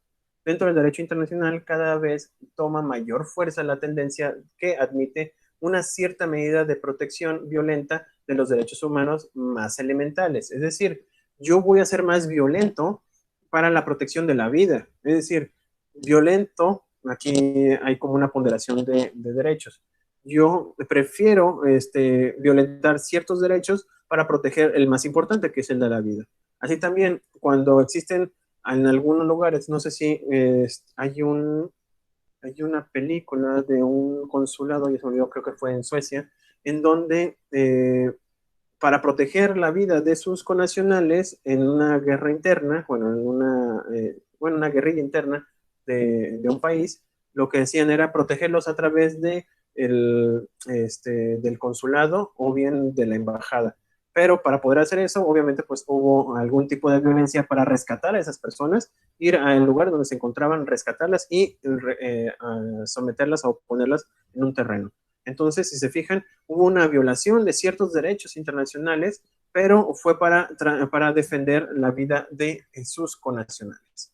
Dentro del derecho internacional cada vez toma mayor fuerza la tendencia que admite una cierta medida de protección violenta de los derechos humanos más elementales. Es decir, yo voy a ser más violento para la protección de la vida. Es decir, violento, aquí hay como una ponderación de derechos. Yo prefiero violentar ciertos derechos para proteger el más importante, que es el de la vida. Así también, cuando existen en algunos lugares, no sé si hay una película de un consulado, ya se me olvidó, creo que fue en Suecia, en donde para proteger la vida de sus connacionales en una guerra interna, una guerrilla interna de un país, lo que decían era protegerlos a través del consulado o bien de la embajada. Pero para poder hacer eso, obviamente, pues hubo algún tipo de violencia para rescatar a esas personas, ir al lugar donde se encontraban, rescatarlas y someterlas o ponerlas en un terreno. Entonces, si se fijan, hubo una violación de ciertos derechos internacionales, pero fue para defender la vida de sus connacionales.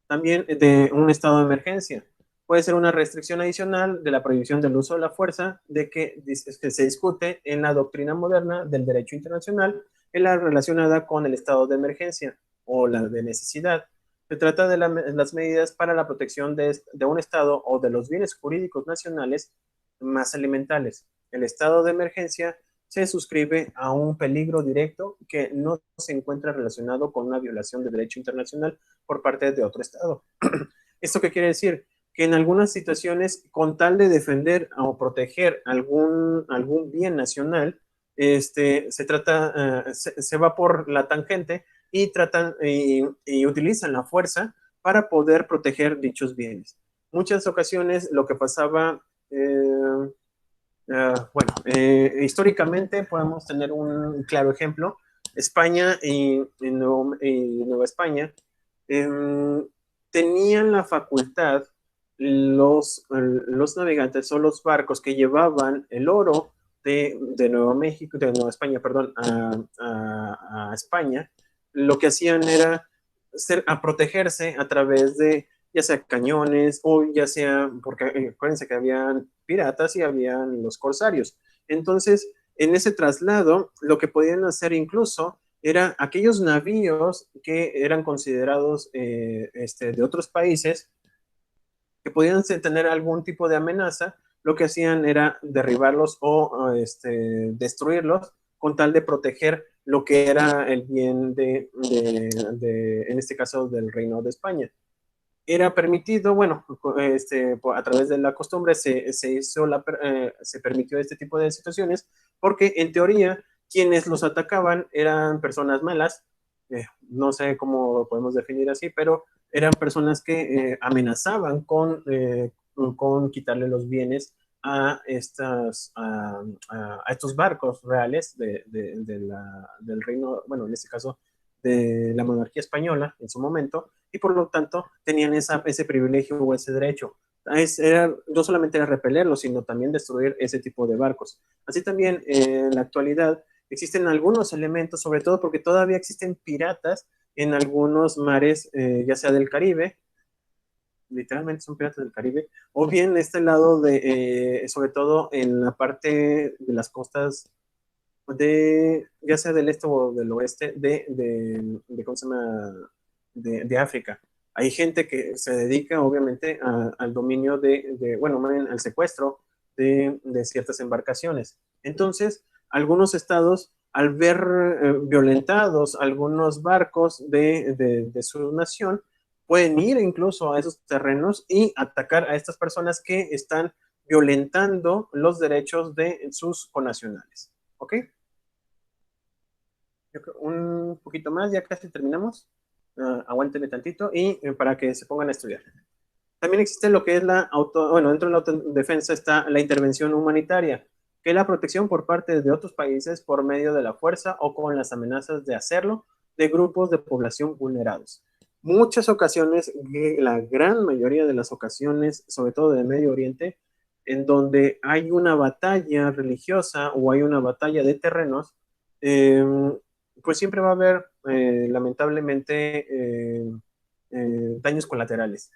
También de un estado de emergencia. Puede ser una restricción adicional de la prohibición del uso de la fuerza que se discute en la doctrina moderna del derecho internacional, en la relacionada con el estado de emergencia o la de necesidad. Se trata de las medidas para la protección de un estado o de los bienes jurídicos nacionales más elementales. El estado de emergencia se suscribe a un peligro directo que no se encuentra relacionado con una violación de derecho internacional por parte de otro Estado. ¿Esto qué quiere decir? Que en algunas situaciones, con tal de defender o proteger algún bien nacional, se trata, se va por la tangente y tratan y utilizan la fuerza para poder proteger dichos bienes. Muchas ocasiones lo que pasaba, bueno, históricamente podemos tener un claro ejemplo. España y Nueva España eh, tenían la facultad los navegantes o los barcos que llevaban el oro de Nueva México, de Nueva España, perdón, a España, lo que hacían era a protegerse a través de ya sea cañones o ya sea, porque acuérdense que habían piratas y habían los corsarios. Entonces, en ese traslado, lo que podían hacer incluso era aquellos navíos que eran considerados de otros países que podían tener algún tipo de amenaza, lo que hacían era derribarlos o destruirlos con tal de proteger lo que era el bien en este caso, del Reino de España. Era permitido, bueno, a través de la costumbre se permitió este tipo de situaciones porque en teoría quienes los atacaban eran personas malas, no sé cómo podemos definir así, pero eran personas que amenazaban con quitarle los bienes a estos barcos reales del reino, bueno, en este caso de la monarquía española en su momento, y por lo tanto tenían ese privilegio o ese derecho. No solamente era repelerlo, sino también destruir ese tipo de barcos. Así también en la actualidad existen algunos elementos, sobre todo porque todavía existen piratas en algunos mares, ya sea del Caribe, literalmente son piratas del Caribe, o bien este lado sobre todo en la parte de las costas ya sea del este o del oeste, ¿cómo se llama? De África. Hay gente que se dedica, obviamente, al dominio bueno, al secuestro ciertas embarcaciones. Entonces, algunos estados, al ver violentados algunos barcos de su nación, pueden ir incluso a esos terrenos y atacar a estas personas que están violentando los derechos de sus conacionales. ¿Ok? Yo creo un poquito más, ya casi terminamos. Aguántenle tantito y para que se pongan a estudiar. También existe lo que es bueno, dentro de la autodefensa está la intervención humanitaria, que es la protección por parte de otros países por medio de la fuerza o con las amenazas de hacerlo de grupos de población vulnerados. Muchas ocasiones, la gran mayoría de las ocasiones, sobre todo del Medio Oriente, en donde hay una batalla religiosa o hay una batalla de terrenos, eh, pues siempre va a haber, lamentablemente, daños colaterales.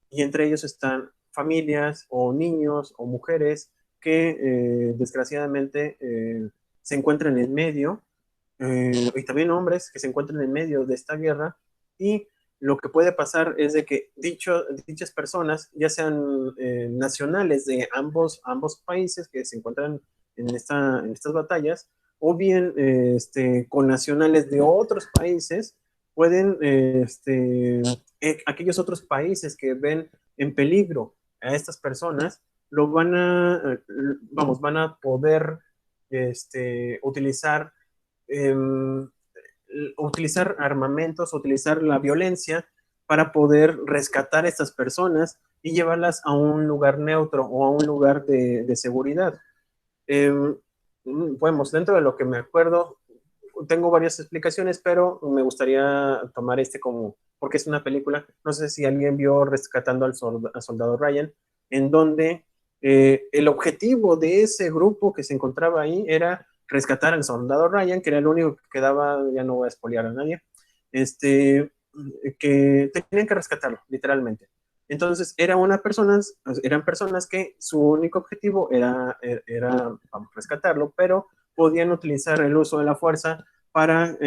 Y entre ellos están familias o niños o mujeres que desgraciadamente se encuentran en medio, y también hombres que se encuentran en medio de esta guerra, y lo que puede pasar es de que dichas personas, ya sean nacionales de ambos países que se encuentran en estas batallas, o bien con nacionales de otros países, pueden, aquellos otros países que ven en peligro a estas personas, van a poder eh, utilizar armamentos, utilizar la violencia para poder rescatar a estas personas y llevarlas a un lugar neutro o a un lugar de seguridad. Eh, dentro de lo que me acuerdo, tengo varias explicaciones, pero me gustaría tomar porque es una película, no sé si alguien vio Rescatando al Soldado Ryan, en donde el objetivo de ese grupo que se encontraba ahí era rescatar al Soldado Ryan, que era el único que quedaba, ya no voy a espolear a nadie, que tenían que rescatarlo, literalmente. Entonces, eran personas que su único objetivo era vamos, rescatarlo, pero podían utilizar el uso de la fuerza para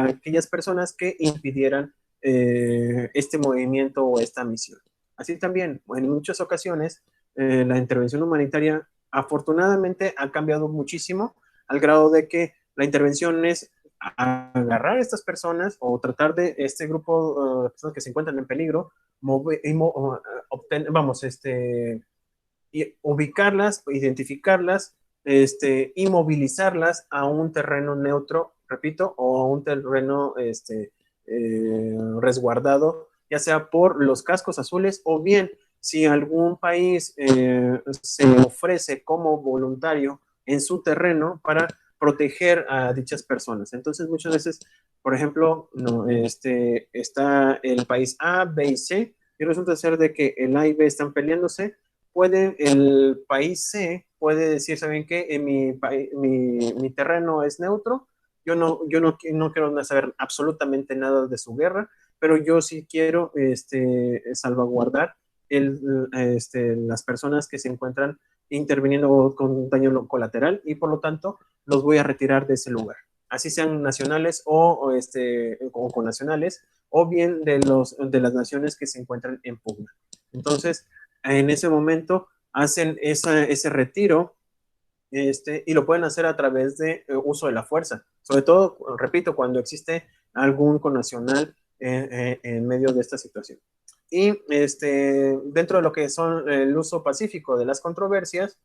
aquellas personas que impidieran este movimiento o esta misión. Así también, en muchas ocasiones, la intervención humanitaria afortunadamente ha cambiado muchísimo al grado de que la intervención es agarrar a estas personas o tratar de este grupo de personas que se encuentran en peligro, y ubicarlas, identificarlas, y movilizarlas a un terreno neutro, repito, o a un terreno resguardado, ya sea por los cascos azules o bien si algún país se ofrece como voluntario en su terreno para proteger a dichas personas. Entonces, muchas veces, por ejemplo, no, está el país A, B y C, y resulta ser de que el A y B están peleándose. El país C puede decir, ¿saben qué? En mi terreno es neutro, yo no quiero saber absolutamente nada de su guerra, pero yo sí quiero salvaguardar las personas que se encuentran interviniendo con daño colateral y por lo tanto los voy a retirar de ese lugar. Así sean nacionales o connacionales o bien de las naciones que se encuentran en pugna. Entonces, en ese momento hacen ese retiro y lo pueden hacer a través de uso de la fuerza. Sobre todo, repito, cuando existe algún connacional en medio de esta situación. Y dentro de lo que son el uso pacífico de las controversias,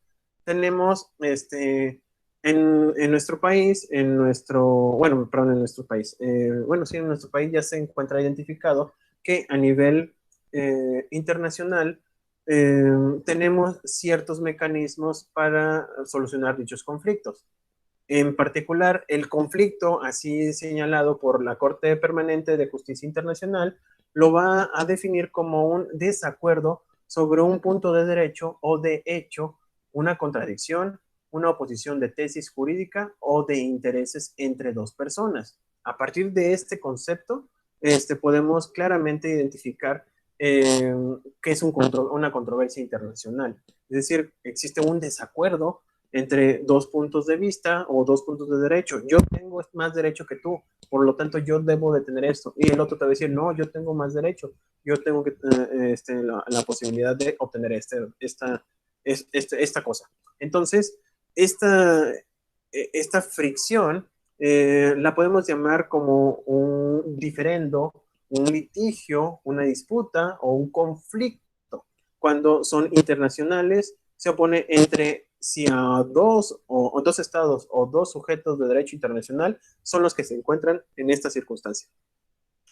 tenemos en nuestro país, perdón, en nuestro país, sí, en nuestro país ya se encuentra identificado que a nivel internacional tenemos ciertos mecanismos para solucionar dichos conflictos. En particular, el conflicto, así señalado por la Corte Permanente de Justicia Internacional, lo va a definir como un desacuerdo sobre un punto de derecho o de hecho, una contradicción, una oposición de tesis jurídica o de intereses entre dos personas. A partir de este concepto, podemos claramente identificar qué es una controversia internacional. Es decir, existe un desacuerdo entre dos puntos de vista o dos puntos de derecho. Yo tengo más derecho que tú, por lo tanto yo debo de tener esto. Y el otro te va a decir, no, yo tengo más derecho, yo tengo la posibilidad de obtener esta cosa. Entonces, esta fricción la podemos llamar como un diferendo, un litigio, una disputa o un conflicto. Cuando son internacionales, se opone entre si a dos estados o dos sujetos de derecho internacional son los que se encuentran en esta circunstancia.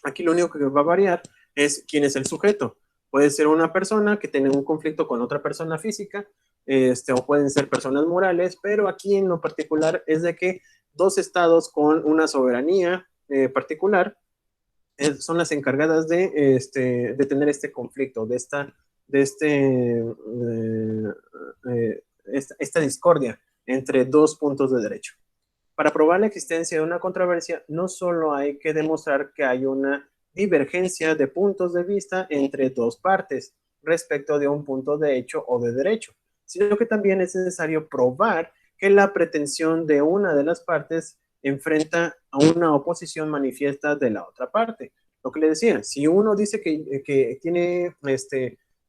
Aquí lo único que va a variar es quién es el sujeto. Puede ser una persona que tiene un conflicto con otra persona física, o pueden ser personas morales, pero aquí en lo particular es de que dos estados con una soberanía particular son las encargadas de tener este conflicto, esta discordia entre dos puntos de derecho. Para probar la existencia de una controversia, no solo hay que demostrar que hay una divergencia de puntos de vista entre dos partes respecto de un punto de hecho o de derecho, sino que también es necesario probar que la pretensión de una de las partes enfrenta a una oposición manifiesta de la otra parte. Lo que le decía, si uno dice que tiene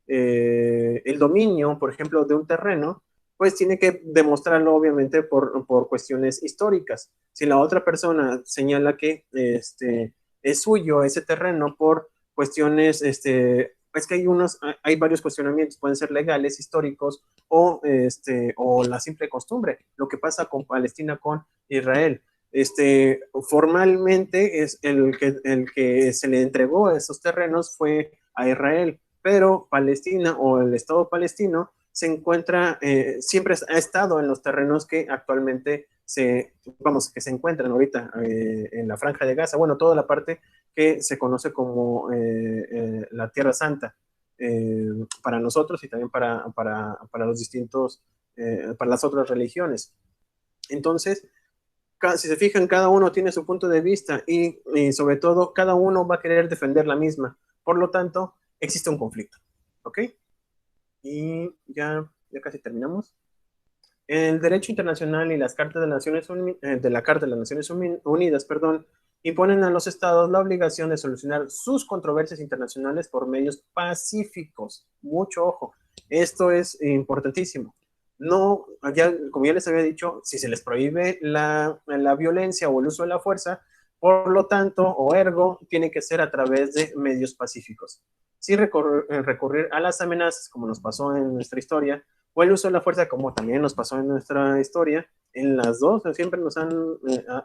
el dominio, por ejemplo, de un terreno, pues tiene que demostrarlo obviamente por cuestiones históricas. Si la otra persona señala que es suyo ese terreno por cuestiones, es que hay varios cuestionamientos, pueden ser legales, históricos o la simple costumbre, lo que pasa con Palestina, con Israel. Formalmente es el que se le entregó esos terrenos fue a Israel, pero Palestina o el Estado palestino se encuentra, siempre ha estado en los terrenos que actualmente que se encuentran ahorita en la Franja de Gaza, bueno, toda la parte que se conoce como la Tierra Santa, para nosotros y también para los distintos, para las otras religiones. Entonces, si se fijan, cada uno tiene su punto de vista y sobre todo cada uno va a querer defender la misma. Por lo tanto, existe un conflicto. ¿Ok? Y ya casi terminamos. El derecho internacional y las cartas de, la Carta de las Naciones Unidas, perdón, imponen a los estados la obligación de solucionar sus controversias internacionales por medios pacíficos. Mucho ojo, esto es importantísimo. no, ya, como ya les había dicho, si se les prohíbe la violencia o el uso de la fuerza, por lo tanto, o ergo, tiene que ser a través de medios pacíficos. Sin recurrir a las amenazas, como nos pasó en nuestra historia, o el uso de la fuerza, como también nos pasó en nuestra historia, en las dos siempre nos han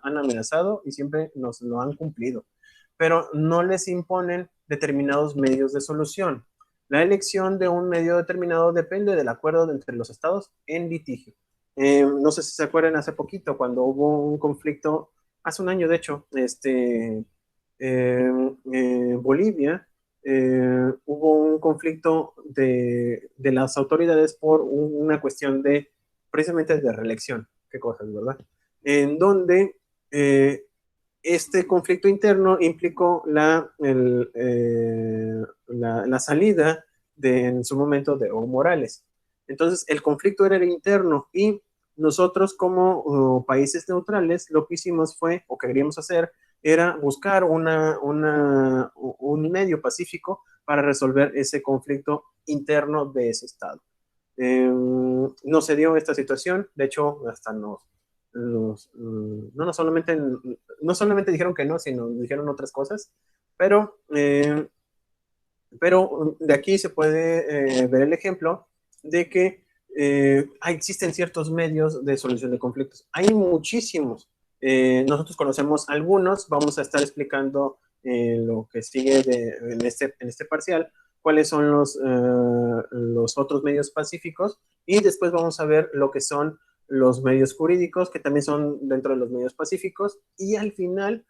amenazado y siempre nos lo han cumplido, pero no les imponen determinados medios de solución. La elección de un medio determinado depende del acuerdo entre los estados en litigio. No sé si se acuerdan hace poquito, cuando hubo un conflicto, hace un año de hecho, Bolivia, hubo un conflicto de las autoridades por una cuestión de, precisamente de reelección, qué cosas, ¿verdad? En donde este conflicto interno implicó la salida en su momento de Evo Morales. Entonces, el conflicto era interno y nosotros como países neutrales lo que hicimos fue, o que queríamos hacer, era buscar un medio pacífico para resolver ese conflicto interno de ese estado. No se dio esta situación, de hecho, hasta no solamente dijeron que no, sino dijeron otras cosas, pero, pero de aquí se puede ver el ejemplo de que existen ciertos medios de solución de conflictos. Hay muchísimos. Nosotros conocemos algunos, vamos a estar explicando lo que sigue en este parcial, cuáles son los otros medios pacíficos y después vamos a ver lo que son los medios jurídicos, que también son dentro de los medios pacíficos, y al final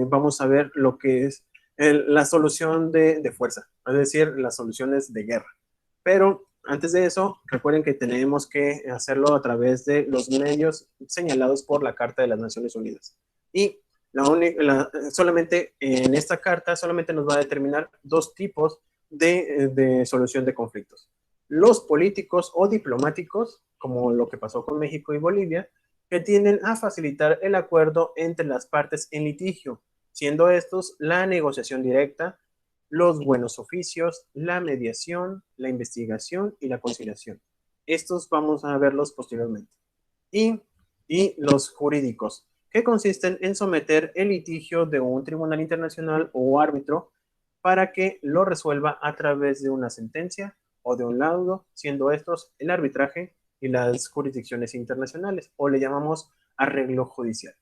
vamos a ver lo que es la solución de fuerza, es decir, las soluciones de guerra. Pero antes de eso, recuerden que tenemos que hacerlo a través de los medios señalados por la Carta de las Naciones Unidas. Y solamente en esta carta solamente nos va a determinar dos tipos de solución de conflictos. Los políticos o diplomáticos, como lo que pasó con México y Bolivia, que tienden a facilitar el acuerdo entre las partes en litigio, siendo estos la negociación directa, los buenos oficios, la mediación, la investigación y la conciliación. Estos vamos a verlos posteriormente. Y, y los jurídicos, que consisten en someter el litigio de un tribunal internacional o árbitro para que lo resuelva a través de una sentencia o de un laudo, siendo estos el arbitraje y las jurisdicciones internacionales, o le llamamos arreglo judicial.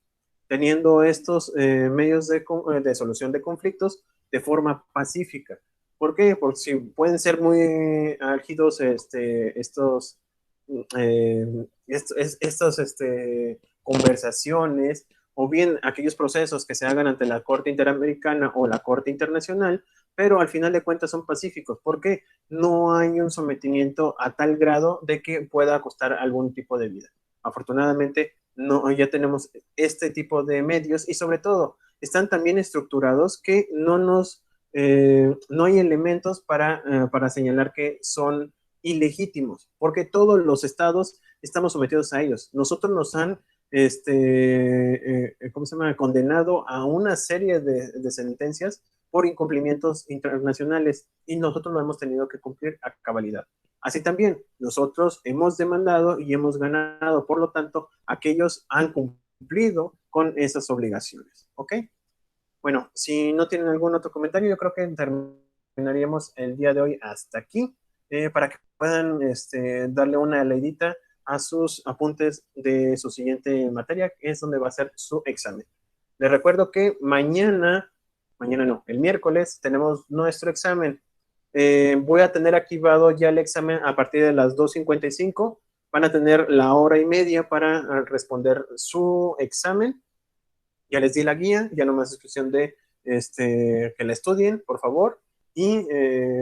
Teniendo estos medios de solución de conflictos de forma pacífica. ¿Por qué? Porque si pueden ser muy álgidos estas conversaciones o bien aquellos procesos que se hagan ante la Corte Interamericana o la Corte Internacional, pero al final de cuentas son pacíficos, porque no hay un sometimiento a tal grado de que pueda costar algún tipo de vida. Afortunadamente, no, ya tenemos este tipo de medios y sobre todo están también estructurados que no hay elementos para señalar que son ilegítimos, porque todos los estados estamos sometidos a ellos. Nosotros nos han ¿cómo se llama? Condenado a una serie de sentencias por incumplimientos internacionales y nosotros lo hemos tenido que cumplir a cabalidad. Así también, nosotros hemos demandado y hemos ganado, por lo tanto, aquellos han cumplido con esas obligaciones. ¿Ok? Bueno, si no tienen algún otro comentario, yo creo que terminaríamos el día de hoy hasta aquí, para que puedan darle una leidita a sus apuntes de su siguiente materia, que es donde va a ser su examen. Les recuerdo que mañana no, el miércoles tenemos nuestro examen. Voy a tener activado ya el examen a partir de las 2:55. Van a tener la hora y media para responder su examen. Ya les di la guía, ya nomás es cuestión de que la estudien, por favor. Y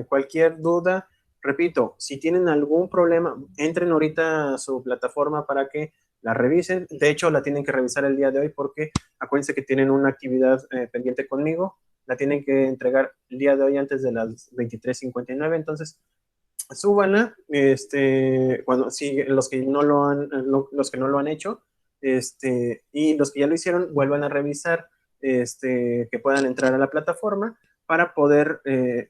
cualquier duda, repito, si tienen algún problema, entren ahorita a su plataforma para que la revisen. De hecho, la tienen que revisar el día de hoy porque acuérdense que tienen una actividad pendiente conmigo. La tienen que entregar el día de hoy antes de las 23:59. Entonces, súbanla, si los que no lo han hecho, y los que ya lo hicieron, vuelvan a revisar, que puedan entrar a la plataforma para poder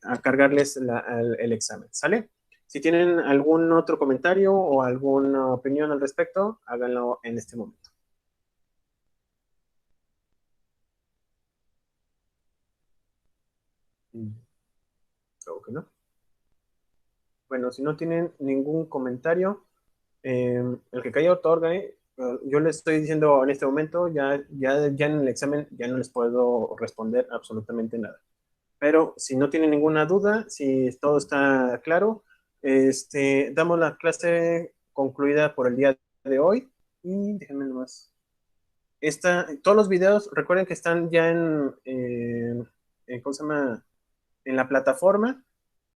a cargarles el examen, ¿sale? Si tienen algún otro comentario o alguna opinión al respecto, háganlo en este momento. Mm, Creo que no. Bueno, si no tienen ningún comentario, el que calla otorga, yo les estoy diciendo en este momento, ya en el examen ya no les puedo responder absolutamente nada. Pero si no tienen ninguna duda, si todo está claro, damos la clase concluida por el día de hoy. Y déjenme nomás. Todos los videos, recuerden que están ya ¿cómo se llama? En la plataforma.